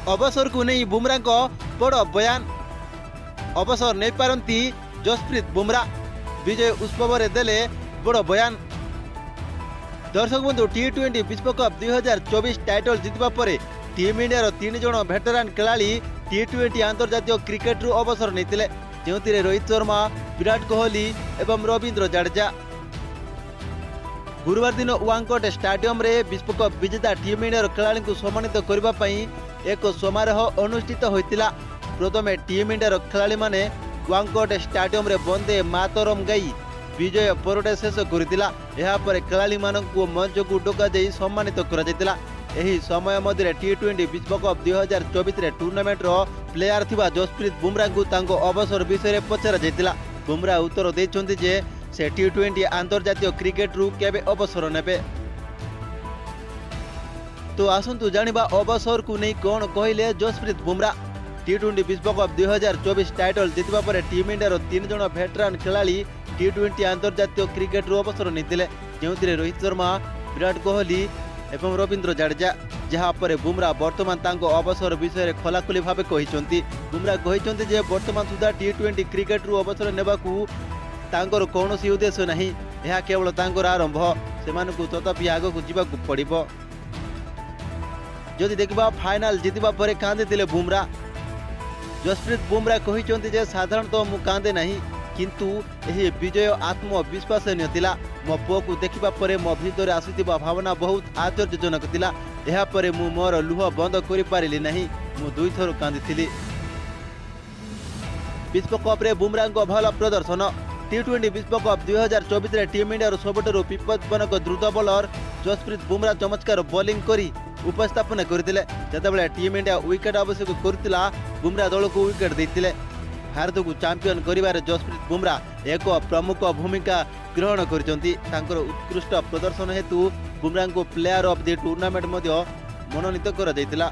अवसर को नहीं बुमरा को बड़ बयान। अवसर नहीं पारंती जसप्रीत बुमरा विजय उत्सव रे देले बड़ बयान। दर्शक बंधु टी20 विश्वकप 2024 टाइटल जितबा परे टीम इंडिया 3 जण भेटरान खेलाड़ी टी20 अंतर्जातीय क्रिकेट रु अवसर नेतिले, जेउथिरे रोहित शर्मा, विराट कोहली एवं रवींद्र जडेजा। गुरुवार दिन वांकट स्टेडियम रे विश्वकप विजेता टीम इंडिया खेलाड़ी को सम्मानित करबा पई एक समारोह अनुष्ठित होइतिला। प्रथमे टीम इंडिया खेलाड़ी माने वांकट स्टेडियम रे वंदे मातरम गाई विजय परेड शेष करथिला। एहा पर खेलाड़ी मानकु मंच को डका देई सम्मानित करा जैतिला। एही समय मध्य टी20 विश्वकप 2024 रे टूर्नामेंट रो प्लेयर थिबा जसप्रीत बुमरा को तांको अवसर विषय पचरा जैतिला। बुमरा उत्तर दैछन्ति जे से टी20 अंतर्जातीय क्रिकेट रु केबे अवसर नेबे। तो आसंतु जानिबा अवसर को नहीं कोन कहिले जसप्रीत बुमरा। टी20 विश्वकप 2024 टाइटल जितबा परे टीम इंडिया 3 जण भेटरान खेलाड़ी टी20 अंतर्जातीय क्रिकेट रु अवसर नेतिले, जेउथिरे रोहित शर्मा, विराट कोहली एवं रवींद्र जडेजा। जहाँ पर बुमरा वर्तमान तांको अवसर विषय खोलाखोली भावे कहिसंती। बुमरा कहिसंती जे वर्तमान सुधा टी20 क्रिकेट रु अवसर नेबाकू तांकर कौनसी उद्देश्य नहीं, यह केवल तांकर आरंभ। सेमानकू तथापि आगकू जीवाकू पड़िबो। जदि देखबा फाइनल जितबा परे कांदिथिले बुमरा। जसप्रीत बुमरा कहिसंती जे साधारणतः मु कांदे नहीं, किंतु यही विजय आत्मविश्वास थिला। मो पुओ को देखिबा परे मो भीतर आसीथिबा भावना बहुत आश्चर्यजनक थिला। एहा परे मु मोर लुह बंद करि पारिली नहीं, मु दुई थर कांदिथिली। विश्वकप रे बुमरा को भल प्रदर्शन। टी20 विश्वकप 2024 रे टीम इंडिया सबुठारु विपदजनक द्रुत बॉलर जसप्रीत बुमरा चमत्कार बॉलिंग करी उपस्थापन करथिले। जतेबेले टीम इंडिया विकेट आवश्यक करथिला, बुमरा दल को विकेट देथिले। भारत को चैंपियन करिबारे जसप्रीत बुमरा एक प्रमुख भूमिका ग्रहण करिसंती। तांकर उत्कृष्ट प्रदर्शन हेतु बुमरा को प्लेयर ऑफ द टूर्नामेंट मनोनीत करा जायतिला।